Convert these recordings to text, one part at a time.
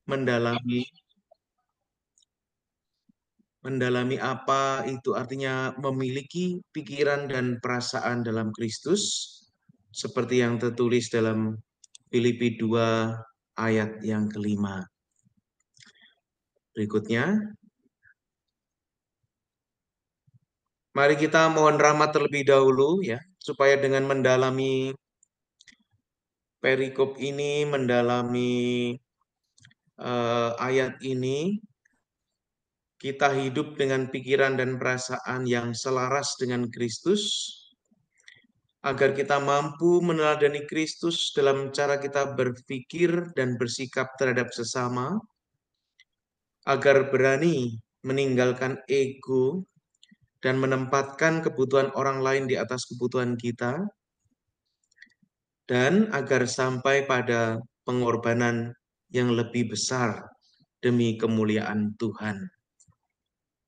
mendalami apa itu artinya memiliki pikiran dan perasaan dalam Kristus, seperti yang tertulis dalam Filipi 2 ayat yang kelima. Berikutnya, mari kita mohon rahmat terlebih dahulu ya, supaya dengan mendalami perikop ini, mendalami ayat ini, kita hidup dengan pikiran dan perasaan yang selaras dengan Kristus, agar kita mampu meneladani Kristus dalam cara kita berpikir dan bersikap terhadap sesama, agar berani meninggalkan ego dan menempatkan kebutuhan orang lain di atas kebutuhan kita, dan agar sampai pada pengorbanan yang lebih besar demi kemuliaan Tuhan.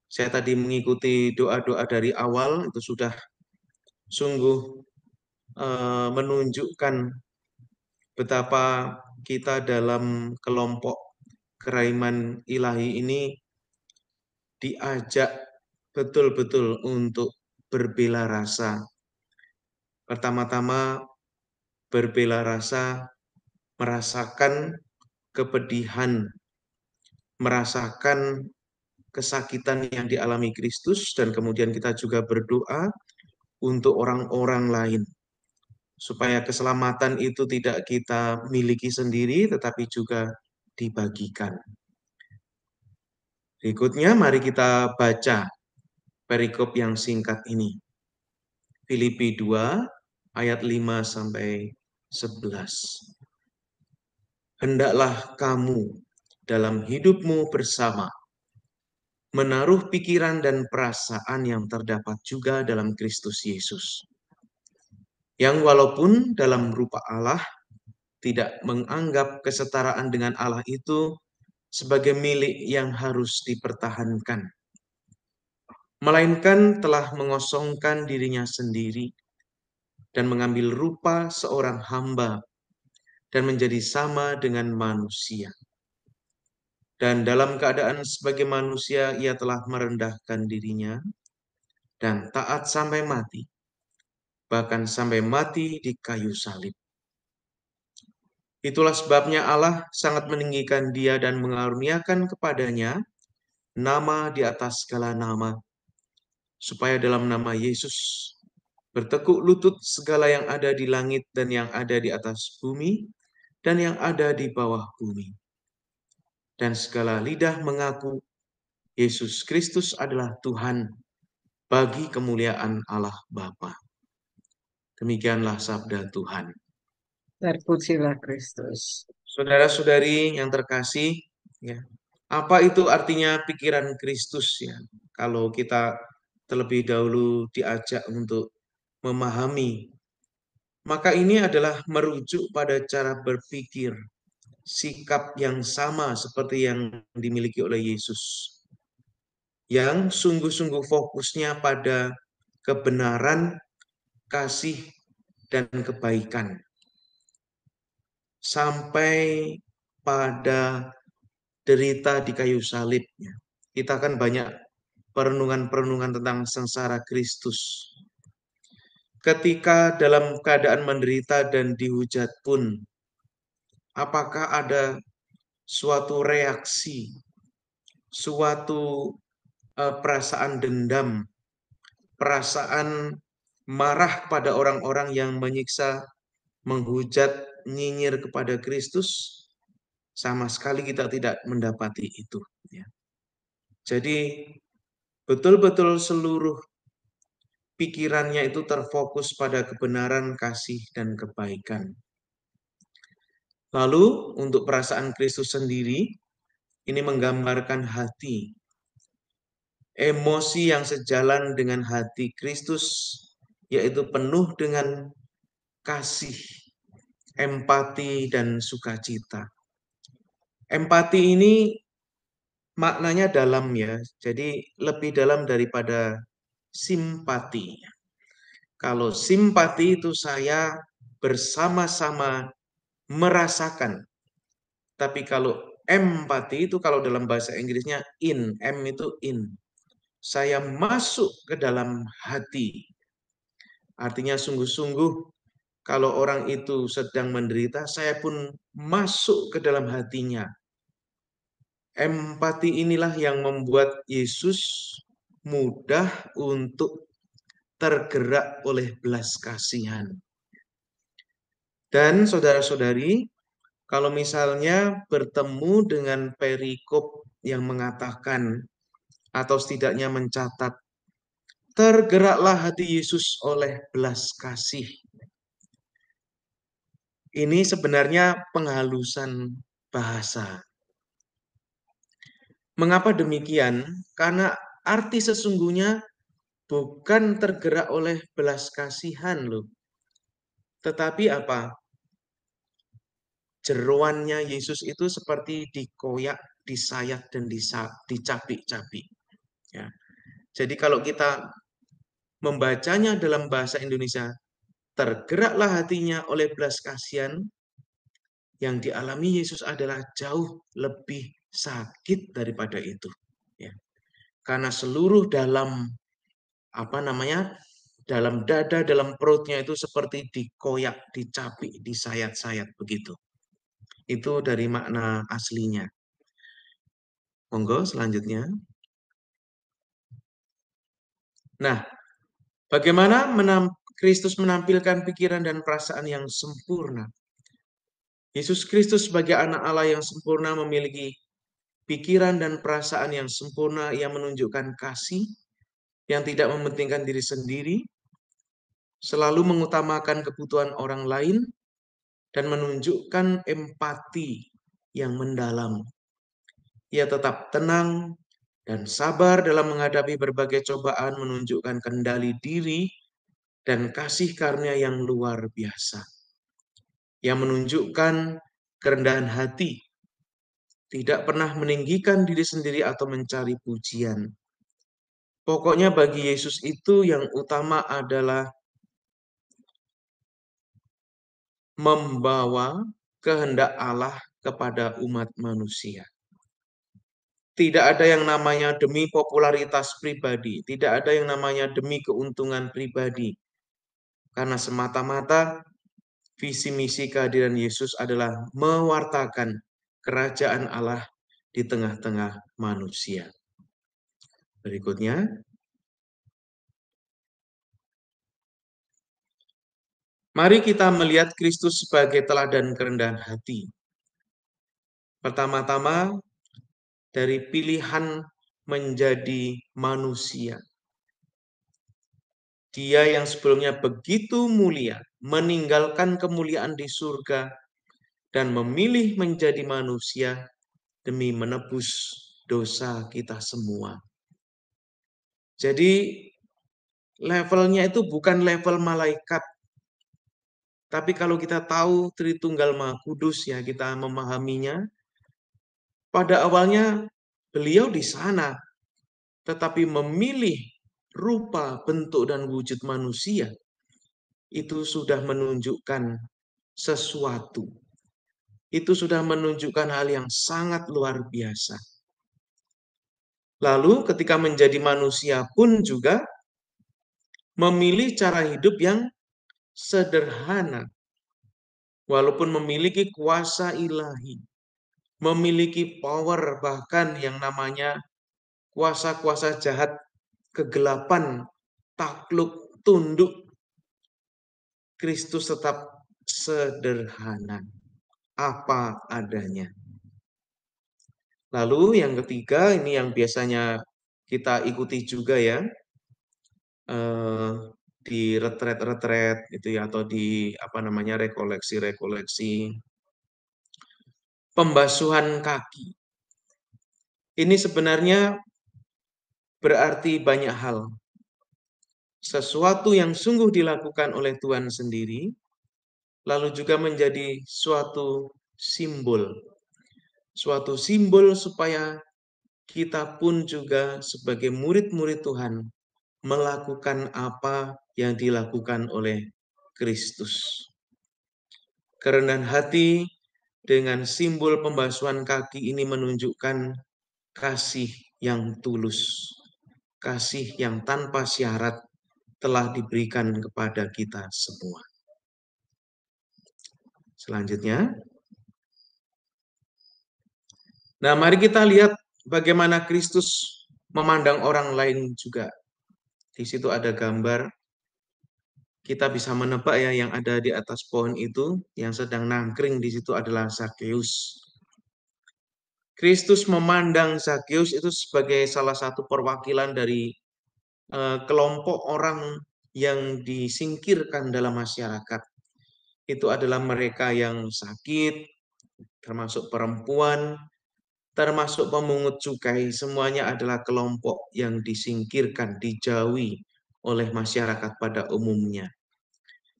Saya tadi mengikuti doa-doa dari awal, itu sudah sungguh menunjukkan betapa kita dalam kelompok keraiman ilahi ini diajak betul-betul untuk berbela rasa. Pertama-tama berbela rasa, merasakan kepedihan, merasakan kesakitan yang dialami Kristus, dan kemudian kita juga berdoa untuk orang-orang lain, supaya keselamatan itu tidak kita miliki sendiri, tetapi juga dibagikan. Berikutnya, mari kita baca perikop yang singkat ini. Filipi 2 ayat 5 sampai 11. Hendaklah kamu dalam hidupmu bersama menaruh pikiran dan perasaan yang terdapat juga dalam Kristus Yesus, yang walaupun dalam rupa Allah tidak menganggap kesetaraan dengan Allah itu sebagai milik yang harus dipertahankan, melainkan telah mengosongkan dirinya sendiri dan mengambil rupa seorang hamba dan menjadi sama dengan manusia. Dan dalam keadaan sebagai manusia, ia telah merendahkan dirinya dan taat sampai mati, bahkan sampai mati di kayu salib. Itulah sebabnya Allah sangat meninggikan dia dan mengaruniakan kepadanya nama di atas segala nama, supaya dalam nama Yesus bertekuk lutut segala yang ada di langit dan yang ada di atas bumi dan yang ada di bawah bumi, dan segala lidah mengaku Yesus Kristus adalah Tuhan, bagi kemuliaan Allah Bapa. Demikianlah sabda Tuhan. Terpujilah Kristus. Saudara-saudari yang terkasih, ya, apa itu artinya pikiran Kristus ya? Kalau kita terlebih dahulu diajak untuk memahami, maka ini adalah merujuk pada cara berpikir, sikap yang sama seperti yang dimiliki oleh Yesus, yang sungguh-sungguh fokusnya pada kebenaran, kasih, dan kebaikan, sampai pada derita di kayu salib. Kita kan banyak perenungan-perenungan tentang sengsara Kristus. Ketika dalam keadaan menderita dan dihujat pun, apakah ada suatu reaksi, suatu perasaan dendam, perasaan marah pada orang-orang yang menyiksa, menghujat, nyinyir kepada Kristus? Sama sekali kita tidak mendapati itu. Jadi betul-betul seluruh pikirannya itu terfokus pada kebenaran, kasih, dan kebaikan. Lalu untuk perasaan Kristus sendiri, ini menggambarkan hati, emosi yang sejalan dengan hati Kristus, yaitu penuh dengan kasih, empati, dan sukacita. Empati ini maknanya dalam ya, jadi lebih dalam daripada simpati. Kalau simpati itu saya bersama-sama merasakan. Tapi kalau Empati itu kalau dalam bahasa Inggrisnya in, M itu in. Saya masuk ke dalam hati. Artinya sungguh-sungguh kalau orang itu sedang menderita, saya pun masuk ke dalam hatinya. Empati inilah yang membuat Yesus mudah untuk tergerak oleh belas kasihan. Dan saudara-saudari, kalau misalnya bertemu dengan perikop yang mengatakan atau setidaknya mencatat, tergeraklah hati Yesus oleh belas kasih. Ini sebenarnya penghalusan bahasa. Mengapa demikian? Karena arti sesungguhnya bukan tergerak oleh belas kasihan loh. Tetapi apa? Jeroannya Yesus itu seperti dikoyak, disayat, dan dicapik-capik. Ya. Jadi kalau kita membacanya dalam bahasa Indonesia, tergeraklah hatinya oleh belas kasihan, yang dialami Yesus adalah jauh lebih sakit daripada itu. Ya. Karena seluruh dalam dalam dada, dalam perutnya itu seperti dikoyak, dicapik, disayat-sayat begitu. Itu dari makna aslinya. Monggo selanjutnya. Nah, bagaimana Kristus menampilkan pikiran dan perasaan yang sempurna? Yesus Kristus sebagai anak Allah yang sempurna memiliki pikiran dan perasaan yang sempurna. Ia menunjukkan kasih yang tidak mementingkan diri sendiri, selalu mengutamakan kebutuhan orang lain, dan menunjukkan empati yang mendalam. Ia tetap tenang dan sabar dalam menghadapi berbagai cobaan, menunjukkan kendali diri dan kasih karunia yang luar biasa. Ia menunjukkan kerendahan hati, tidak pernah meninggikan diri sendiri atau mencari pujian. Pokoknya bagi Yesus itu yang utama adalah membawa kehendak Allah kepada umat manusia. Tidak ada yang namanya demi popularitas pribadi, tidak ada yang namanya demi keuntungan pribadi. Karena semata-mata visi misi kehadiran Yesus adalah mewartakan kerajaan Allah di tengah-tengah manusia. Berikutnya, mari kita melihat Kristus sebagai teladan kerendahan hati. Pertama-tama, dari pilihan menjadi manusia. Dia yang sebelumnya begitu mulia, meninggalkan kemuliaan di surga, dan memilih menjadi manusia demi menebus dosa kita semua. Jadi levelnya itu bukan level malaikat. Tapi kalau kita tahu Tritunggal Maha Kudus, ya kita memahaminya, pada awalnya beliau di sana, tetapi memilih rupa, bentuk, dan wujud manusia. Itu sudah menunjukkan sesuatu. Itu sudah menunjukkan hal yang sangat luar biasa. Lalu ketika menjadi manusia pun juga memilih cara hidup yang sederhana. Walaupun memiliki kuasa ilahi, memiliki power bahkan yang namanya kuasa-kuasa jahat, kegelapan, takluk, tunduk, Kristus tetap sederhana, apa adanya. Lalu yang ketiga, ini yang biasanya kita ikuti juga ya, di retret-retret gitu ya, atau di rekoleksi-rekoleksi, pembasuhan kaki. Ini sebenarnya berarti banyak hal. Sesuatu yang sungguh dilakukan oleh Tuhan sendiri, lalu juga menjadi suatu simbol. Suatu simbol supaya kita pun juga sebagai murid-murid Tuhan melakukan apa yang dilakukan oleh Kristus. Kerendahan hati dengan simbol pembasuhan kaki ini menunjukkan kasih yang tulus, kasih yang tanpa syarat telah diberikan kepada kita semua. Selanjutnya, nah mari kita lihat bagaimana Kristus memandang orang lain juga. Di situ ada gambar, kita bisa menebak ya, yang ada di atas pohon itu, yang sedang nangkring di situ adalah Zakeus. Kristus memandang Zakeus itu sebagai salah satu perwakilan dari kelompok orang yang disingkirkan dalam masyarakat. Itu adalah mereka yang sakit, termasuk perempuan, termasuk pemungut cukai. Semuanya adalah kelompok yang disingkirkan, dijauhi oleh masyarakat pada umumnya.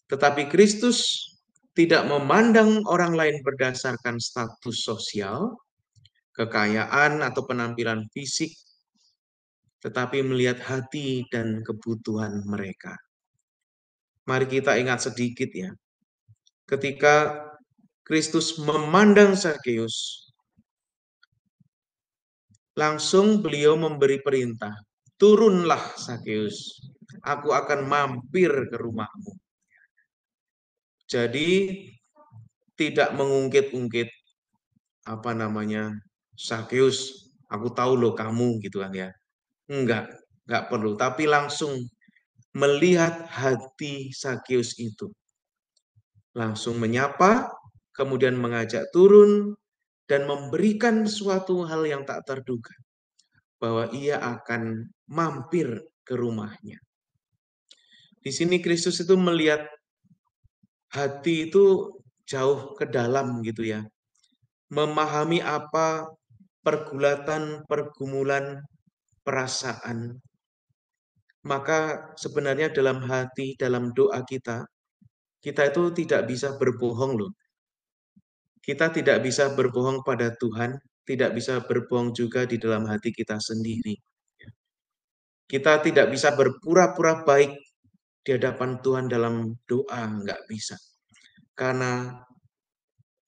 Tetapi Kristus tidak memandang orang lain berdasarkan status sosial, kekayaan, atau penampilan fisik, tetapi melihat hati dan kebutuhan mereka. Mari kita ingat sedikit ya, ketika Kristus memandang Zakeus, langsung beliau memberi perintah, turunlah Zakeus, aku akan mampir ke rumahmu. Jadi tidak mengungkit-ungkit Zakeus, aku tahu loh kamu gitu kan ya. Enggak perlu, tapi langsung melihat hati Zakeus itu. Langsung menyapa, kemudian mengajak turun, dan memberikan suatu hal yang tak terduga, bahwa ia akan mampir ke rumahnya. Di sini Kristus itu melihat hati itu jauh ke dalam gitu ya. Memahami apa pergulatan, pergumulan, perasaan. Maka sebenarnya dalam hati, dalam doa kita itu tidak bisa berbohong loh. Kita tidak bisa berbohong pada Tuhan, tidak bisa berbohong juga di dalam hati kita sendiri. Kita tidak bisa berpura-pura baik di hadapan Tuhan dalam doa, nggak bisa. Karena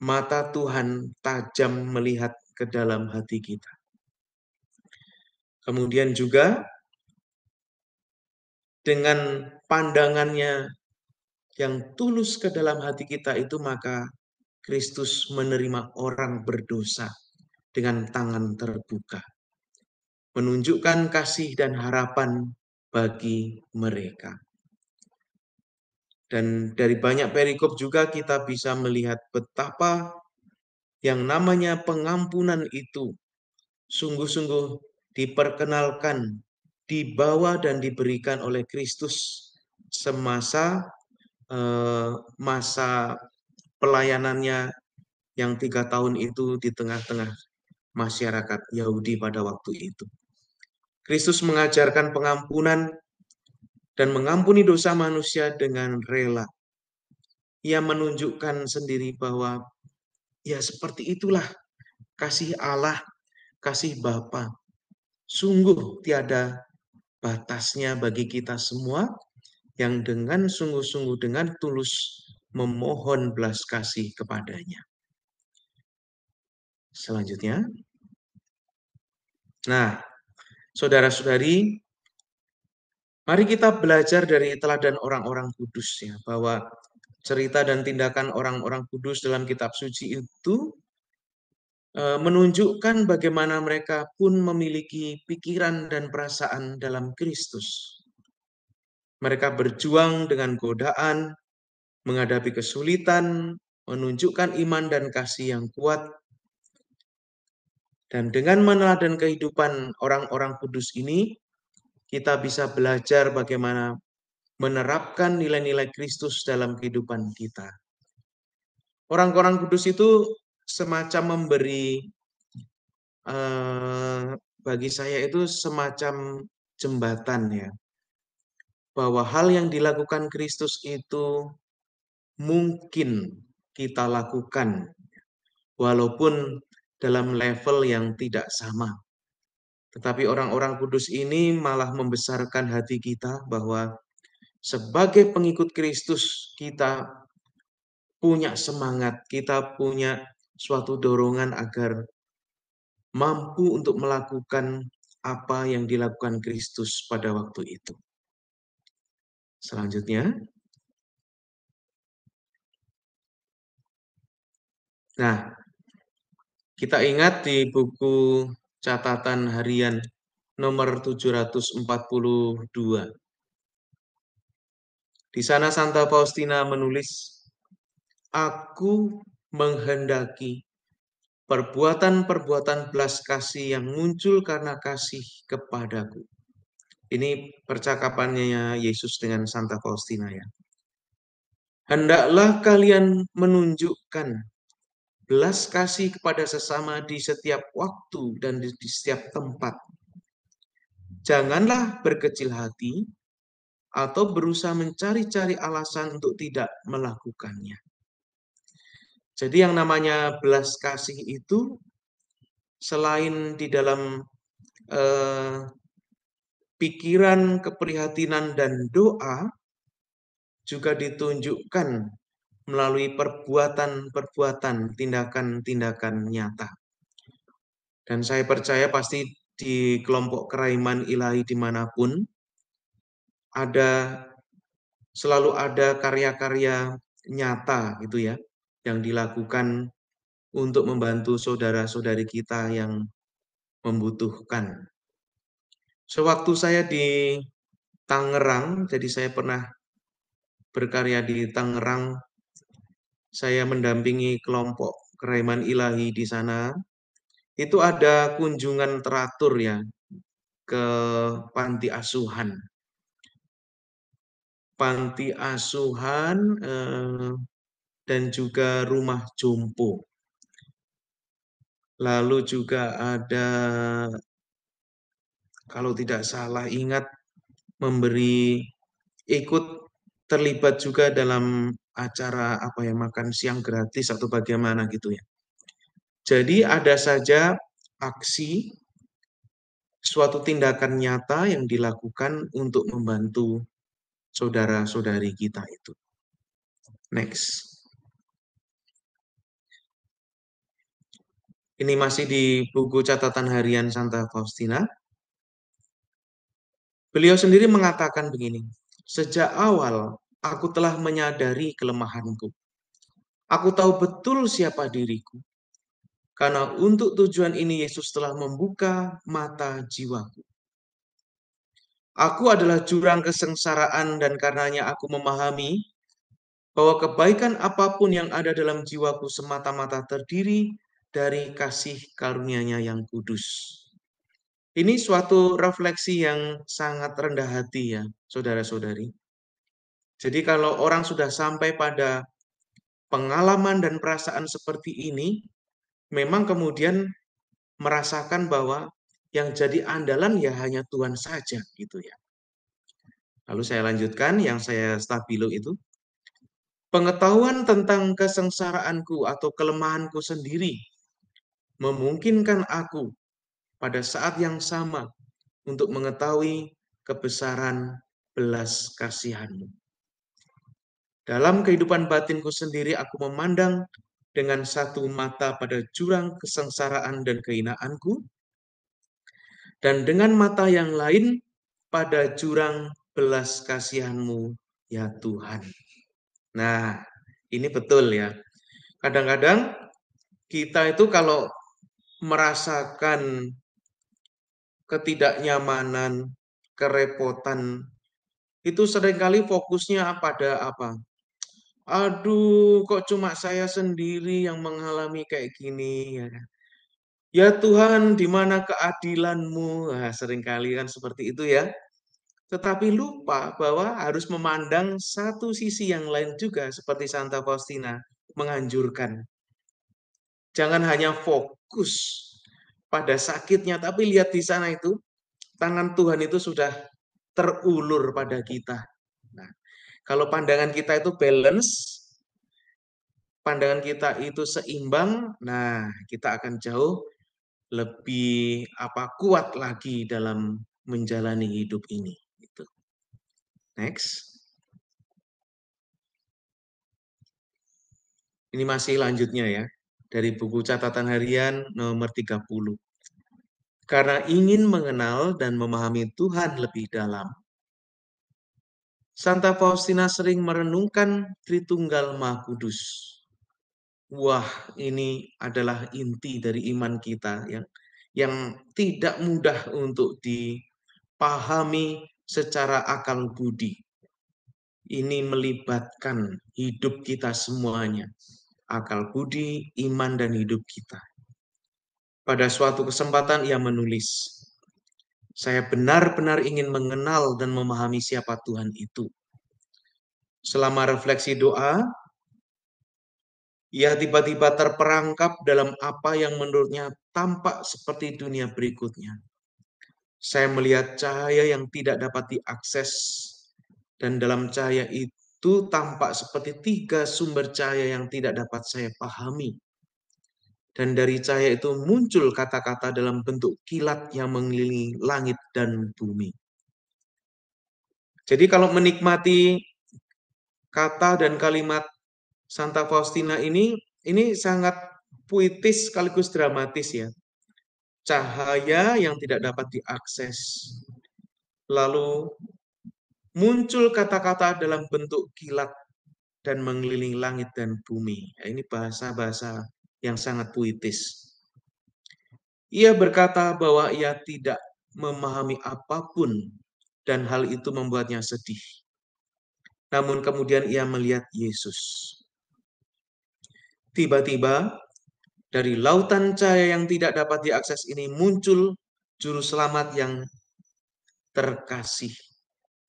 mata Tuhan tajam melihat ke dalam hati kita. Kemudian juga dengan pandangannya yang tulus ke dalam hati kita itu, maka Kristus menerima orang berdosa dengan tangan terbuka, menunjukkan kasih dan harapan bagi mereka. Dan dari banyak perikop juga kita bisa melihat betapa yang namanya pengampunan itu sungguh-sungguh diperkenalkan, dibawa dan diberikan oleh Kristus semasa masa pelayanannya yang 3 tahun itu di tengah-tengah masyarakat Yahudi pada waktu itu. Kristus mengajarkan pengampunan dan mengampuni dosa manusia dengan rela. Ia menunjukkan sendiri bahwa ya seperti itulah kasih Allah, kasih Bapa. Sungguh tiada batasnya bagi kita semua yang dengan sungguh-sungguh, dengan tulus memohon belas kasih kepadanya. Selanjutnya, nah, saudara-saudari, mari kita belajar dari teladan orang-orang kudus ya, bahwa cerita dan tindakan orang-orang kudus dalam kitab suci itu menunjukkan bagaimana mereka pun memiliki pikiran dan perasaan dalam Kristus. Mereka berjuang dengan godaan, menghadapi kesulitan, menunjukkan iman dan kasih yang kuat. Dan dengan meneladani kehidupan orang-orang kudus ini, kita bisa belajar bagaimana menerapkan nilai-nilai Kristus dalam kehidupan kita. Orang-orang kudus itu semacam memberi, bagi saya itu semacam jembatan ya, bahwa hal yang dilakukan Kristus itu mungkin kita lakukan, walaupun dalam level yang tidak sama. Tetapi orang-orang kudus ini malah membesarkan hati kita bahwa sebagai pengikut Kristus kita punya semangat, kita punya suatu dorongan agar mampu untuk melakukan apa yang dilakukan Kristus pada waktu itu. Selanjutnya, nah, kita ingat di buku catatan harian nomor 742. Di sana Santa Faustina menulis, "Aku menghendaki perbuatan-perbuatan belas kasih yang muncul karena kasih kepadaku." Ini percakapannya Yesus dengan Santa Faustina ya. "Hendaklah kalian menunjukkan belas kasih kepada sesama di setiap waktu dan di setiap tempat. Janganlah berkecil hati atau berusaha mencari-cari alasan untuk tidak melakukannya." Jadi yang namanya belas kasih itu selain di dalam eh, pikiran, keprihatinan, dan doa, juga ditunjukkan melalui perbuatan-perbuatan, tindakan-tindakan nyata. Dan saya percaya pasti di kelompok keraiman ilahi dimanapun, selalu ada karya-karya nyata gitu ya, yang dilakukan untuk membantu saudara-saudari kita yang membutuhkan. Sewaktu saya di Tangerang, jadi saya pernah berkarya di Tangerang, saya mendampingi kelompok keraiman ilahi di sana. Itu ada kunjungan teratur ya ke panti asuhan. Panti asuhan dan juga rumah jompo. Lalu juga ada, kalau tidak salah ingat, ikut terlibat juga dalam acara apa ya, makan siang gratis atau bagaimana gitu ya. Jadi ada saja aksi, suatu tindakan nyata yang dilakukan untuk membantu saudara-saudari kita itu. Next. Ini masih di buku catatan harian Santa Faustina. Beliau sendiri mengatakan begini, "Sejak awal aku telah menyadari kelemahanku. Aku tahu betul siapa diriku. Karena untuk tujuan ini Yesus telah membuka mata jiwaku. Aku adalah jurang kesengsaraan dan karenanya aku memahami bahwa kebaikan apapun yang ada dalam jiwaku semata-mata terdiri dari kasih karunia-Nya yang kudus." Ini suatu refleksi yang sangat rendah hati ya, saudara-saudari. Jadi kalau orang sudah sampai pada pengalaman dan perasaan seperti ini, memang kemudian merasakan bahwa yang jadi andalan ya hanya Tuhan saja gitu ya. Lalu saya lanjutkan yang saya stabilo itu. Pengetahuan tentang kesengsaraanku atau kelemahanku sendiri memungkinkan aku pada saat yang sama untuk mengetahui kebesaran belas kasihan-Mu. Dalam kehidupan batinku sendiri, aku memandang dengan satu mata pada jurang kesengsaraan dan kehinaanku, dan dengan mata yang lain pada jurang belas kasihan-Mu, ya Tuhan. Nah, ini betul ya. Kadang-kadang kita itu kalau merasakan ketidaknyamanan, kerepotan, itu seringkali fokusnya pada apa? Aduh, kok cuma saya sendiri yang mengalami kayak gini, ya kan? Ya Tuhan, di mana keadilan-Mu? Nah, seringkali kan seperti itu ya. Tetapi lupa bahwa harus memandang satu sisi yang lain juga, seperti Santa Faustina menganjurkan. Jangan hanya fokus pada sakitnya, tapi lihat di sana itu, tangan Tuhan itu sudah terulur pada kita. Nah, kalau pandangan kita itu balance, pandangan kita itu seimbang, nah kita akan jauh lebih kuat lagi dalam menjalani hidup ini. Gitu. Next. Ini masih lanjutnya ya. dari buku catatan harian nomor 30. Karena ingin mengenal dan memahami Tuhan lebih dalam, Santa Faustina sering merenungkan Tritunggal Maha Kudus. Wah, ini adalah inti dari iman kita yang tidak mudah untuk dipahami secara akal budi. Ini melibatkan hidup kita semuanya, akal budi, iman, dan hidup kita. Pada suatu kesempatan ia menulis, saya benar-benar ingin mengenal dan memahami siapa Tuhan itu. Selama refleksi doa, ia tiba-tiba terperangkap dalam apa yang menurutnya tampak seperti dunia berikutnya. Saya melihat cahaya yang tidak dapat diakses, dan dalam cahaya itu tampak seperti 3 sumber cahaya yang tidak dapat saya pahami. Dan dari cahaya itu muncul kata-kata dalam bentuk kilat yang mengelilingi langit dan bumi. Jadi kalau menikmati kata dan kalimat Santa Faustina ini sangat puitis sekaligus dramatis ya. Cahaya yang tidak dapat diakses. Lalu muncul kata-kata dalam bentuk kilat dan mengelilingi langit dan bumi. Ini bahasa-bahasa yang sangat puitis. Ia berkata bahwa ia tidak memahami apapun dan hal itu membuatnya sedih. Namun kemudian ia melihat Yesus. Tiba-tiba dari lautan cahaya yang tidak dapat diakses ini muncul juru selamat yang terkasih,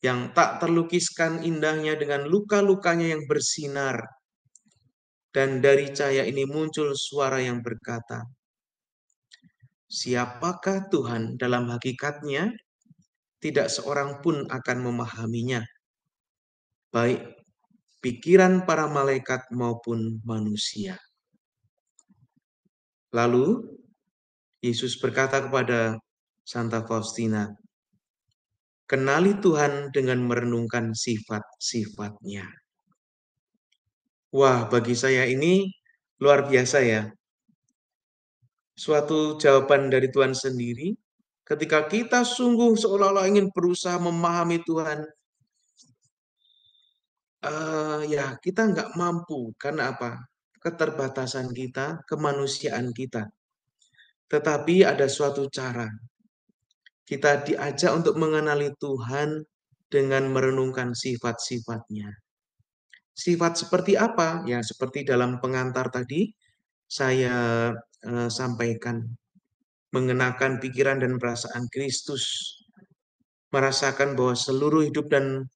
yang tak terlukiskan indahnya dengan luka-lukanya yang bersinar. Dan dari cahaya ini muncul suara yang berkata, siapakah Tuhan dalam hakikatnya? Tidak seorang pun akan memahaminya, baik pikiran para malaikat maupun manusia. Lalu Yesus berkata kepada Santa Faustina, kenali Tuhan dengan merenungkan sifat-sifatnya. Wah, bagi saya ini luar biasa ya. Suatu jawaban dari Tuhan sendiri, ketika kita sungguh seolah-olah ingin berusaha memahami Tuhan, ya kita nggak mampu. Karena apa? Keterbatasan kita, kemanusiaan kita. Tetapi ada suatu cara. Kita diajak untuk mengenali Tuhan dengan merenungkan sifat-sifatnya. Sifat seperti apa? Ya, seperti dalam pengantar tadi saya sampaikan. Mengenakan pikiran dan perasaan Kristus. Merasakan bahwa seluruh hidup dan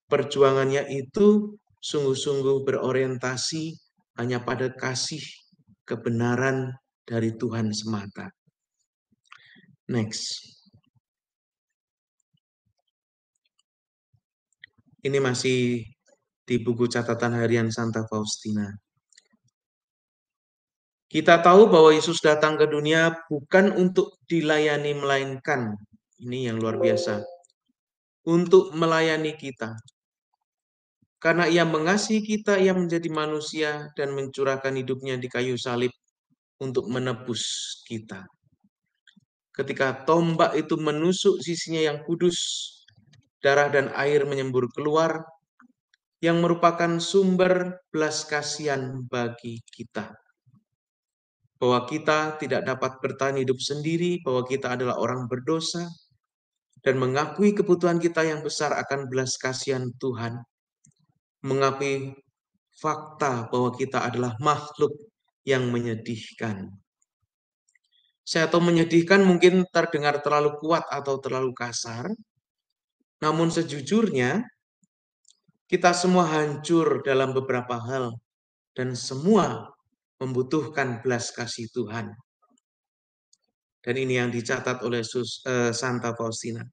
perjuangannya itu sungguh-sungguh berorientasi hanya pada kasih kebenaran dari Tuhan semata. Next. Ini masih di buku catatan harian Santa Faustina. Kita tahu bahwa Yesus datang ke dunia bukan untuk dilayani, melainkan, ini yang luar biasa, untuk melayani kita. Karena ia mengasihi kita, ia menjadi manusia dan mencurahkan hidupnya di kayu salib untuk menebus kita. Ketika tombak itu menusuk sisinya yang kudus, darah dan air menyembur keluar, yang merupakan sumber belas kasihan bagi kita. Bahwa kita tidak dapat bertahan hidup sendiri, bahwa kita adalah orang berdosa, dan mengakui kebutuhan kita yang besar akan belas kasihan Tuhan. Mengakui fakta bahwa kita adalah makhluk yang menyedihkan. Saya tahu menyedihkan mungkin terdengar terlalu kuat atau terlalu kasar, namun sejujurnya kita semua hancur dalam beberapa hal dan semua membutuhkan belas kasih Tuhan. Dan ini yang dicatat oleh Santa Faustina.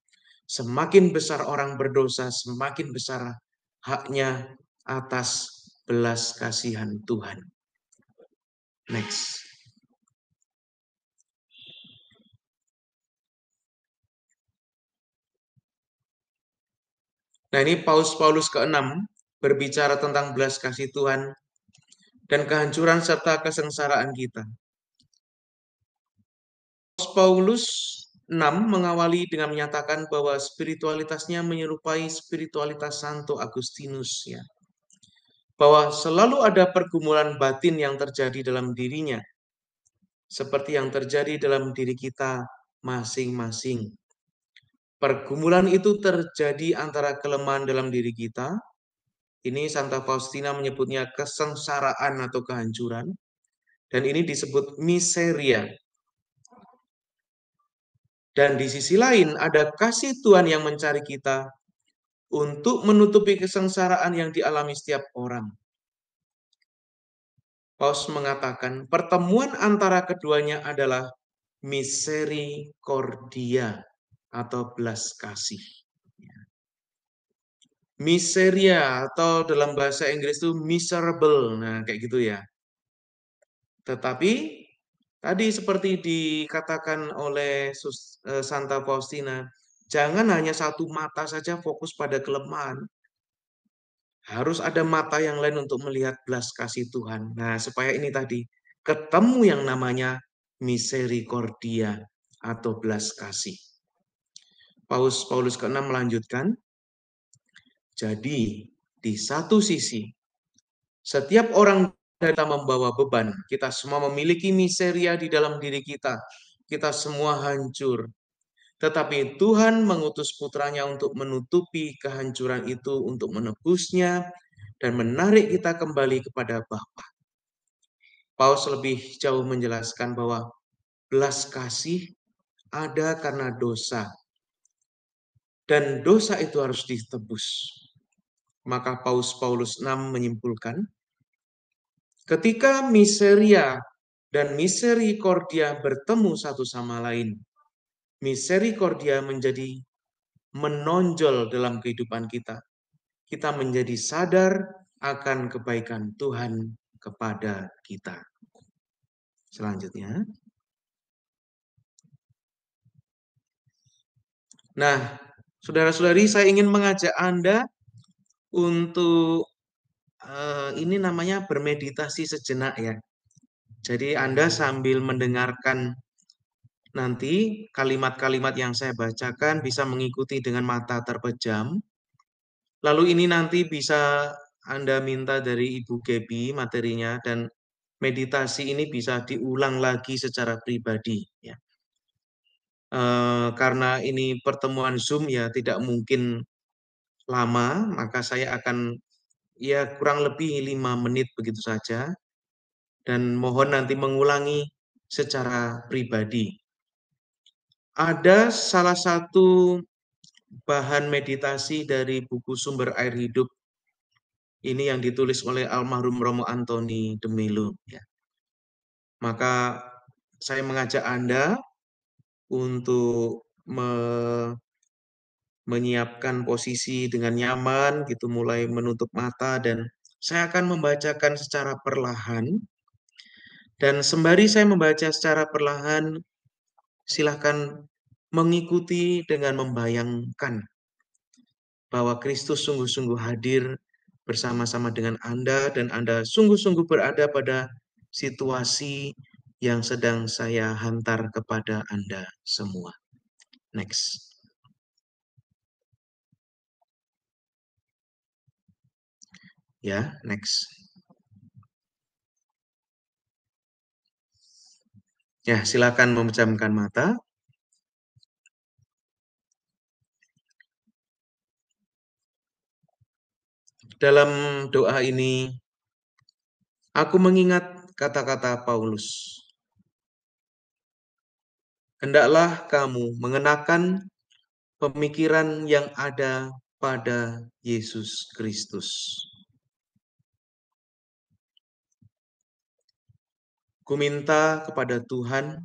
Semakin besar orang berdosa, semakin besar haknya atas belas kasihan Tuhan. Next. Nah, ini Paus Paulus ke-6 berbicara tentang belas kasih Tuhan. dan kehancuran serta kesengsaraan kita. Paulus 6 mengawali dengan menyatakan bahwa spiritualitasnya menyerupai spiritualitas Santo Agustinus, ya. Bahwa selalu ada pergumulan batin yang terjadi dalam dirinya, seperti yang terjadi dalam diri kita masing-masing. Pergumulan itu terjadi antara kelemahan dalam diri kita. Ini Santa Faustina menyebutnya kesengsaraan atau kehancuran. Dan ini disebut miseria. Dan di sisi lain ada kasih Tuhan yang mencari kita untuk menutupi kesengsaraan yang dialami setiap orang. Paus mengatakan pertemuan antara keduanya adalah misericordia atau belas kasih. Miseria atau dalam bahasa Inggris itu miserable. Nah, kayak gitu ya. Tetapi tadi seperti dikatakan oleh Santa Faustina, jangan hanya satu mata saja fokus pada kelemahan. Harus ada mata yang lain untuk melihat belas kasih Tuhan. Nah, supaya ini tadi ketemu yang namanya misericordia atau belas kasih. Paulus ke-6 melanjutkan, jadi di satu sisi setiap orang kita membawa beban, kita semua memiliki miseria di dalam diri kita. Kita semua hancur. Tetapi Tuhan mengutus putranya untuk menutupi kehancuran itu, untuk menebusnya, dan menarik kita kembali kepada Bapa. Paulus lebih jauh menjelaskan bahwa belas kasih ada karena dosa. Dan dosa itu harus ditebus. Maka Paulus 6 menyimpulkan, ketika miseria dan misericordia bertemu satu sama lain, misericordia menjadi menonjol dalam kehidupan kita. Kita menjadi sadar akan kebaikan Tuhan kepada kita. Selanjutnya. Nah, saudara-saudari, saya ingin mengajak Anda untuk ini namanya bermeditasi sejenak ya. Jadi Anda sambil mendengarkan nanti kalimat-kalimat yang saya bacakan bisa mengikuti dengan mata terpejam. Lalu ini nanti bisa Anda minta dari Ibu Gebi materinya dan meditasi ini bisa diulang lagi secara pribadi ya. Karena ini pertemuan Zoom ya tidak mungkin lama, maka saya akan ya kurang lebih 5 menit begitu saja. Dan mohon nanti mengulangi secara pribadi. Ada salah satu bahan meditasi dari buku Sumber Air Hidup. Ini yang ditulis oleh almarhum Romo Antoni de Melo. Ya. Maka saya mengajak Anda untuk menyiapkan posisi dengan nyaman, gitu, mulai menutup mata, dan saya akan membacakan secara perlahan. Dan sembari saya membaca secara perlahan, silahkan mengikuti dengan membayangkan bahwa Kristus sungguh-sungguh hadir bersama-sama dengan Anda, dan Anda sungguh-sungguh berada pada situasi yang sedang saya hantar kepada Anda semua. Next. Ya, next. Ya, silakan memejamkan mata. Dalam doa ini, aku mengingat kata-kata Paulus. Hendaklah kamu mengenakan pemikiran yang ada pada Yesus Kristus. Kuminta kepada Tuhan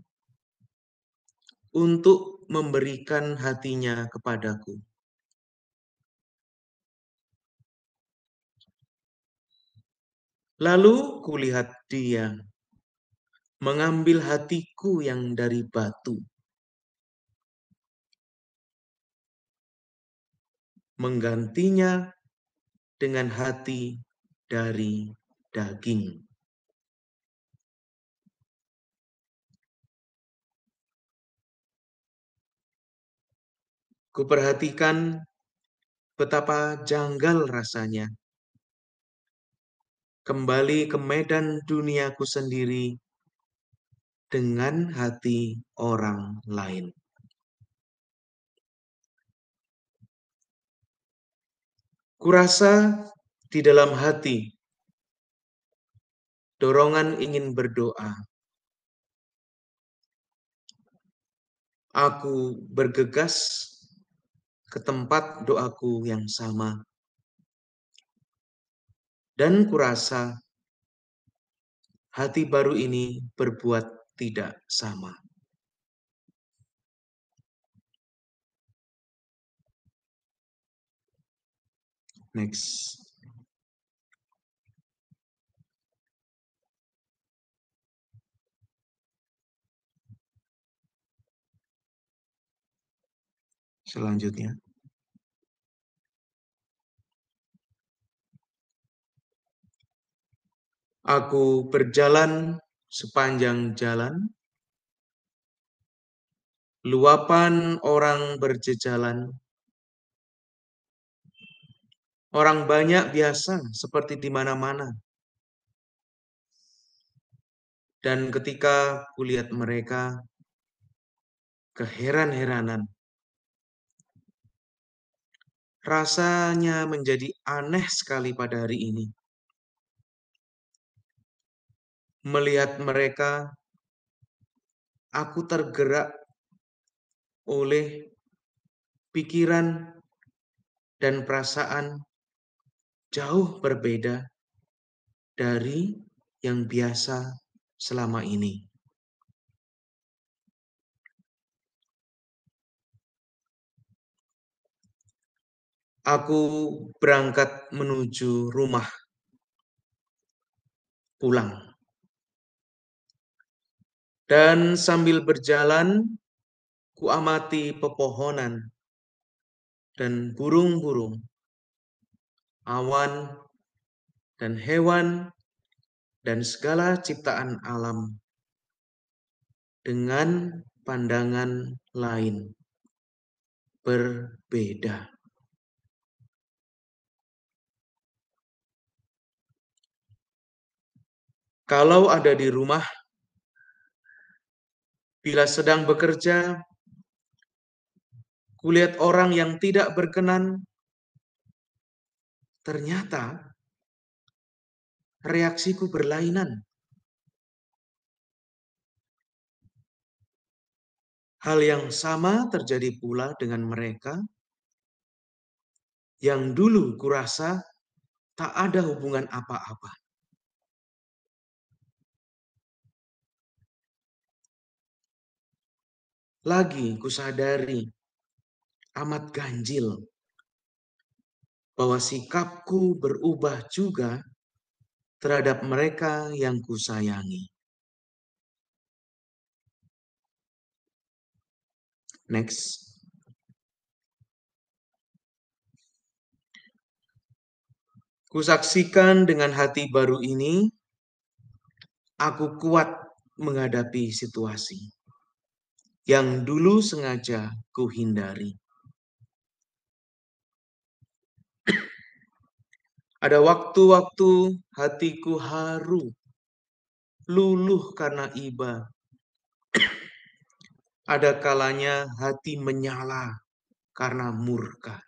untuk memberikan hatinya kepadaku. Lalu kulihat Dia mengambil hatiku yang dari batu, menggantinya dengan hati dari daging. Kuperhatikan betapa janggal rasanya kembali ke medan duniaku sendiri dengan hati orang lain. Kurasa di dalam hati dorongan ingin berdoa. Aku bergegas ke tempat doaku yang sama. Dan kurasa hati baru ini berbuat tidak sama. Next. Selanjutnya. Aku berjalan sepanjang jalan. Luapan orang berjejalan. Orang banyak biasa seperti di mana-mana. Dan ketika kulihat mereka, keheran-heranan. Rasanya menjadi aneh sekali pada hari ini. Melihat mereka, aku tergerak oleh pikiran dan perasaan jauh berbeda dari yang biasa selama ini. Aku berangkat menuju rumah pulang. Dan sambil berjalan, kuamati pepohonan dan burung-burung, awan dan hewan dan segala ciptaan alam dengan pandangan lain, berbeda. Kalau ada di rumah, bila sedang bekerja, kulihat orang yang tidak berkenan, ternyata reaksiku berlainan. Hal yang sama terjadi pula dengan mereka yang dulu kurasa tak ada hubungan apa-apa. Lagi kusadari amat ganjil bahwa sikapku berubah juga terhadap mereka yang kusayangi. Next. Kusaksikan dengan hati baru ini, aku kuat menghadapi situasi yang dulu sengaja kuhindari. Ada waktu-waktu hatiku haru, luluh karena iba. Ada kalanya hati menyala karena murka.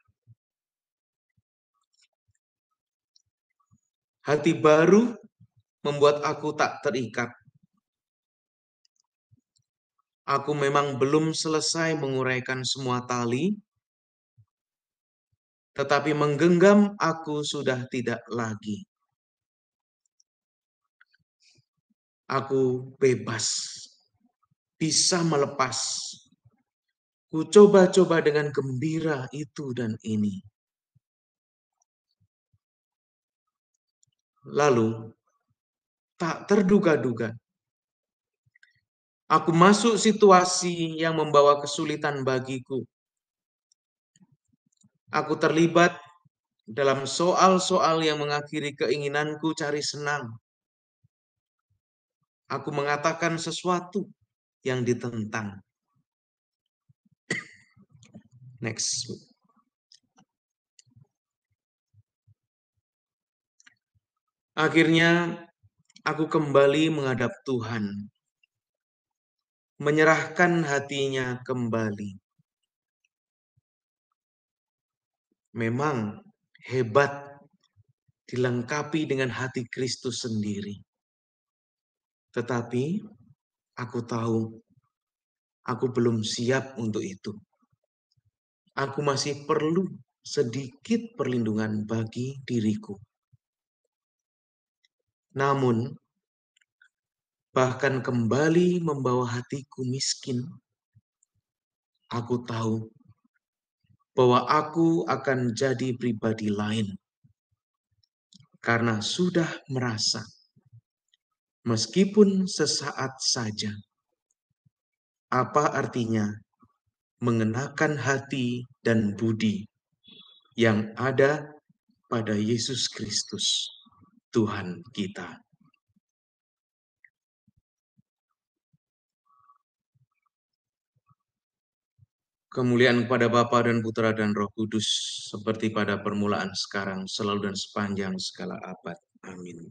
Hati baru membuat aku tak terikat. Aku memang belum selesai menguraikan semua tali, tetapi menggenggam aku sudah tidak lagi. Aku bebas, bisa melepas. Ku coba-coba dengan gembira itu dan ini. Lalu, tak terduga-duga, aku masuk situasi yang membawa kesulitan bagiku. Aku terlibat dalam soal-soal yang mengakhiri keinginanku cari senang. Aku mengatakan sesuatu yang ditentang. Next. Akhirnya aku kembali menghadap Tuhan, menyerahkan hatinya kembali. Memang hebat dilengkapi dengan hati Kristus sendiri. Tetapi aku tahu aku belum siap untuk itu. Aku masih perlu sedikit perlindungan bagi diriku. Namun, bahkan kembali membawa hatiku miskin, aku tahu bahwa aku akan jadi pribadi lain. Karena sudah merasa, meskipun sesaat saja, apa artinya mengenakan hati dan budi yang ada pada Yesus Kristus, Tuhan kita. Kemuliaan kepada Bapa dan Putra dan Roh Kudus, seperti pada permulaan, sekarang, selalu dan sepanjang segala abad. Amin.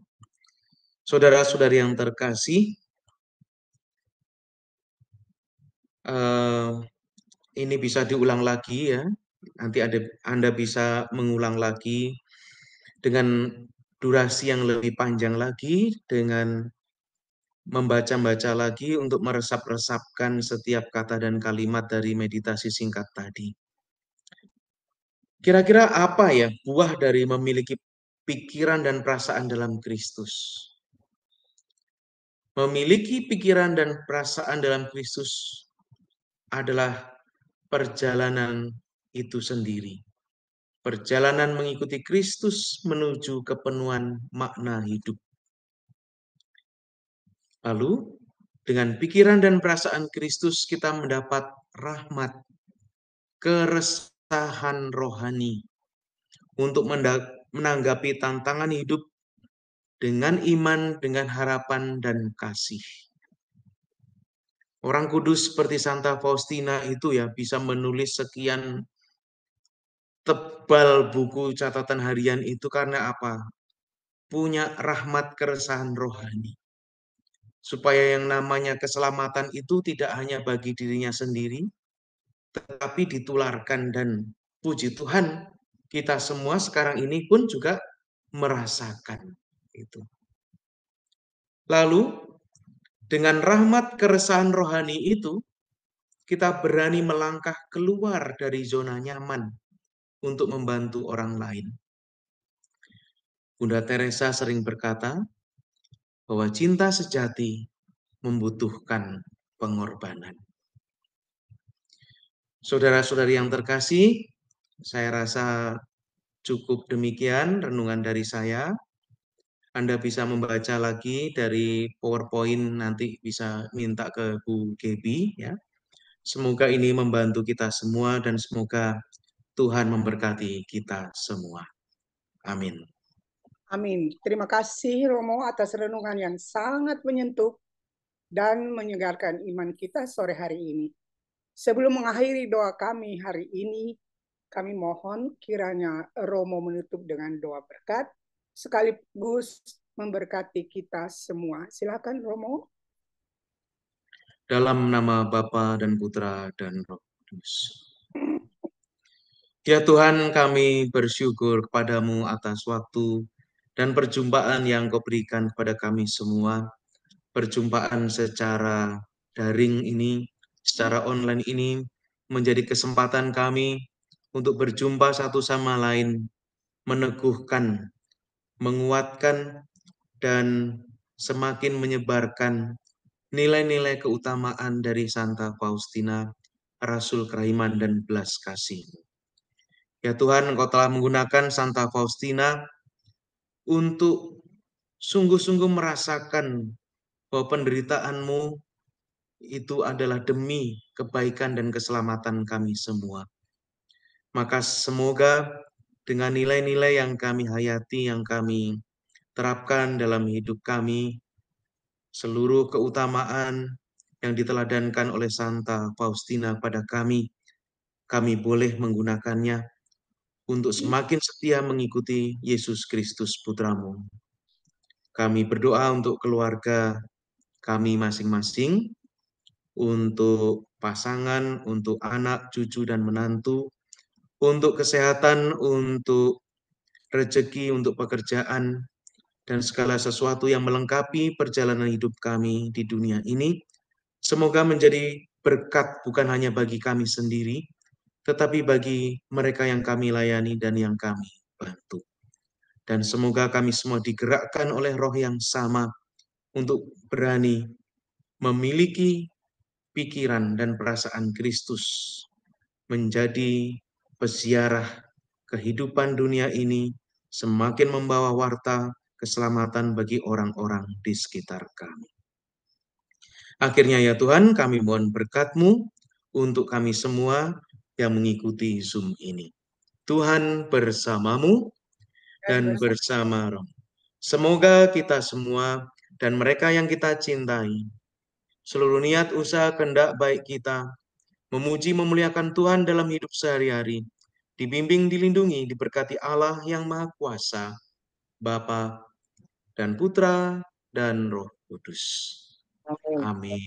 Saudara-saudari yang terkasih, ini bisa diulang lagi ya. Nanti Anda bisa mengulang lagi dengan durasi yang lebih panjang lagi, dengan membaca-baca lagi untuk meresap-resapkan setiap kata dan kalimat dari meditasi singkat tadi. Kira-kira apa ya buah dari memiliki pikiran dan perasaan dalam Kristus? Memiliki pikiran dan perasaan dalam Kristus adalah perjalanan itu sendiri. Perjalanan mengikuti Kristus menuju kepenuhan makna hidup. Lalu, dengan pikiran dan perasaan Kristus kita mendapat rahmat, keresahan rohani untuk menanggapi tantangan hidup dengan iman, dengan harapan dan kasih. Orang kudus seperti Santa Faustina itu ya bisa menulis sekian tebal buku catatan harian itu karena apa? Punya rahmat keresahan rohani. Supaya yang namanya keselamatan itu tidak hanya bagi dirinya sendiri, tetapi ditularkan, dan puji Tuhan kita semua sekarang ini pun juga merasakan itu. Lalu dengan rahmat keresahan rohani itu kita berani melangkah keluar dari zona nyaman untuk membantu orang lain. Bunda Teresa sering berkata bahwa cinta sejati membutuhkan pengorbanan. Saudara-saudari yang terkasih, saya rasa cukup demikian renungan dari saya. Anda bisa membaca lagi dari PowerPoint, nanti bisa minta ke Bu Gebi ya. Semoga ini membantu kita semua dan semoga Tuhan memberkati kita semua. Amin. Amin. Terima kasih Romo atas renungan yang sangat menyentuh dan menyegarkan iman kita sore hari ini. Sebelum mengakhiri doa kami hari ini, kami mohon kiranya Romo menutup dengan doa berkat sekaligus memberkati kita semua. Silakan Romo. Dalam nama Bapa dan Putra dan Roh Kudus. Ya Tuhan, kami bersyukur kepadamu atas waktu dan perjumpaan yang Kau berikan kepada kami semua. Perjumpaan secara daring ini, secara online ini, menjadi kesempatan kami untuk berjumpa satu sama lain, meneguhkan, menguatkan, dan semakin menyebarkan nilai-nilai keutamaan dari Santa Faustina, Rasul Kerahiman dan belas kasih. Ya Tuhan, Engkau telah menggunakan Santa Faustina untuk sungguh-sungguh merasakan bahwa penderitaanmu itu adalah demi kebaikan dan keselamatan kami semua. Maka semoga dengan nilai-nilai yang kami hayati, yang kami terapkan dalam hidup kami, seluruh keutamaan yang diteladankan oleh Santa Faustina pada kami kami boleh menggunakannya untuk semakin setia mengikuti Yesus Kristus Putramu. Kami berdoa untuk keluarga kami masing-masing, untuk pasangan, untuk anak, cucu, dan menantu, untuk kesehatan, untuk rezeki, untuk pekerjaan, dan segala sesuatu yang melengkapi perjalanan hidup kami di dunia ini. Semoga menjadi berkat bukan hanya bagi kami sendiri, tetapi bagi mereka yang kami layani dan yang kami bantu. Dan semoga kami semua digerakkan oleh roh yang sama untuk berani memiliki pikiran dan perasaan Kristus, menjadi peziarah kehidupan dunia ini, semakin membawa warta keselamatan bagi orang-orang di sekitar kami. Akhirnya ya Tuhan, kami mohon berkat-Mu untuk kami semua yang mengikuti Zoom ini. Tuhan bersamamu dan bersama Roh. Semoga kita semua dan mereka yang kita cintai, seluruh niat usaha kehendak baik kita, memuji memuliakan Tuhan dalam hidup sehari-hari, dibimbing, dilindungi, diberkati Allah yang Maha Kuasa, Bapa dan Putra dan Roh Kudus. Amin.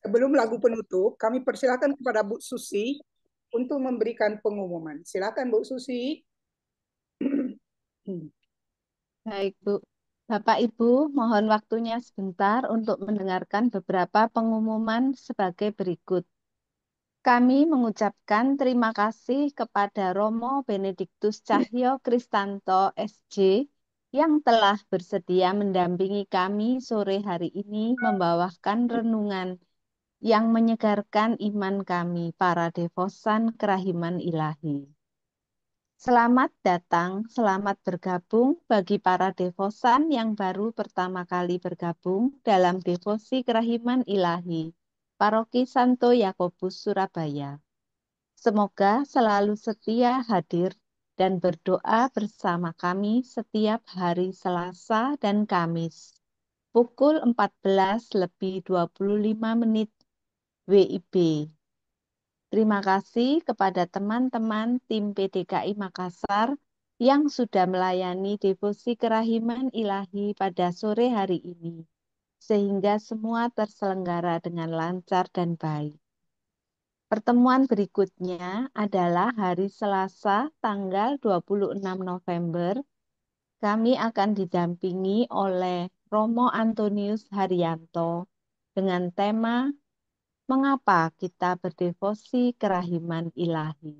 Sebelum lagu penutup, kami persilakan kepada Bu Susi untuk memberikan pengumuman. Silakan Bu Susi. Baik, Bu. Bapak Ibu, mohon waktunya sebentar untuk mendengarkan beberapa pengumuman sebagai berikut. Kami mengucapkan terima kasih kepada Romo Benediktus Cahyo Kristanto, SJ, yang telah bersedia mendampingi kami sore hari ini membawakan renungan yang menyegarkan iman kami, para devosan kerahiman ilahi. Selamat datang, selamat bergabung bagi para devosan yang baru pertama kali bergabung dalam devosi kerahiman ilahi, Paroki Santo Yakobus Surabaya. Semoga selalu setia hadir dan berdoa bersama kami setiap hari Selasa dan Kamis, pukul 14:25 WIB. Terima kasih kepada teman-teman tim PDKI Makassar yang sudah melayani devosi kerahiman ilahi pada sore hari ini, sehingga semua terselenggara dengan lancar dan baik. Pertemuan berikutnya adalah hari Selasa tanggal 26 November. Kami akan didampingi oleh Romo Antonius Haryanto dengan tema Mengapa kita berdevosi kerahiman ilahi.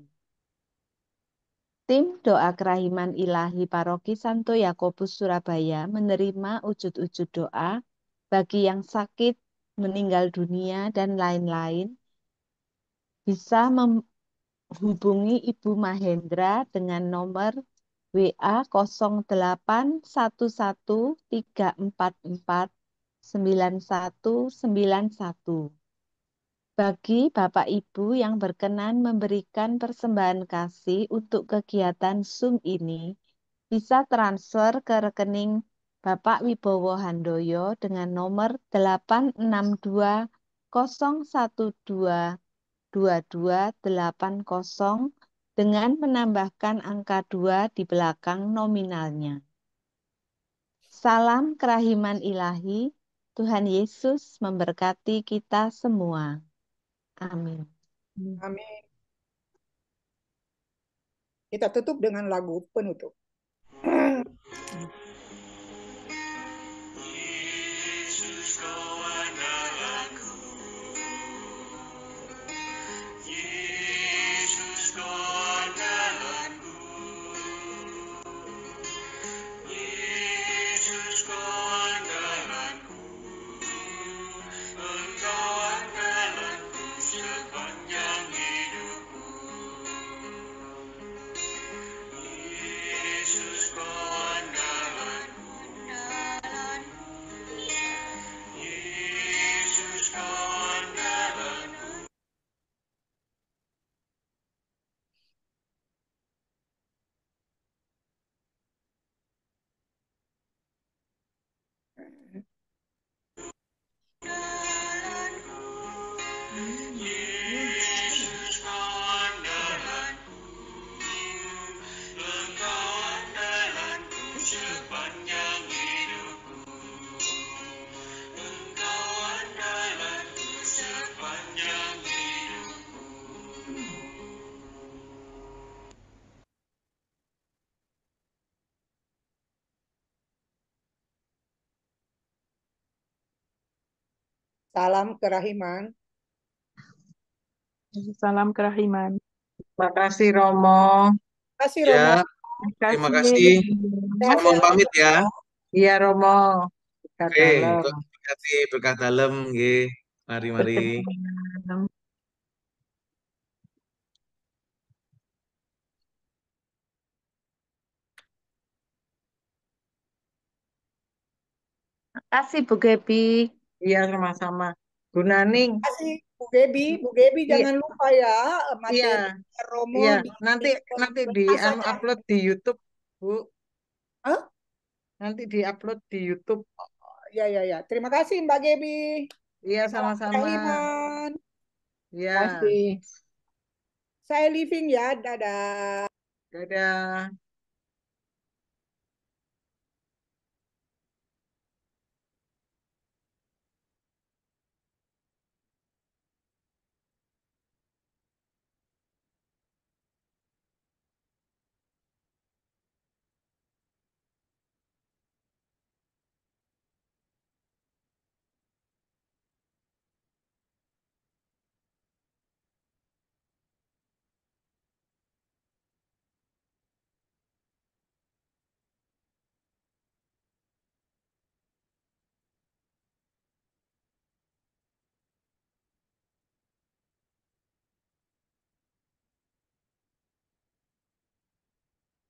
Tim doa kerahiman ilahi Paroki Santo Yakobus Surabaya menerima ujud-ujud doa bagi yang sakit, meninggal dunia, dan lain-lain. Bisa menghubungi Ibu Mahendra dengan nomor WA 0813449191. Bagi Bapak Ibu yang berkenan memberikan persembahan kasih untuk kegiatan Zoom ini, bisa transfer ke rekening Bapak Wibowo Handoyo dengan nomor 862012228 dengan menambahkan angka 2 di belakang nominalnya. Salam kerahiman ilahi, Tuhan Yesus memberkati kita semua. Amin. Amin. Kita tutup dengan lagu penutup. Yesus kau andalanku, Yesus kau andalanku, Yesus kau andalanku, Engkau andalanku sepanjang hidupku. Yesus kau andalanku. Salam kerahiman. Salam kerahiman. Makasih Romo. Terima kasih Ya, Romo. terima Kasih. kasih. Sehat Romo selalu. pamit ya. Iya Romo. Dekat Oke, dalam. terima kasih berkah dalam nggih. Mari. Kasih Bu Gebi. Iya sama-sama. Bu Naning. Terima kasih Bu Gebi. Bu Gebi Iya, jangan lupa ya iya, materi Romo iya. di Nanti di saja. upload di YouTube, Bu. Hah? Nanti di upload di YouTube. Ya. Terima kasih Mbak Gebi. Iya Salam sama-sama. kerahiman. Iya. Kasih. Saya living ya. Dadah. Dadah.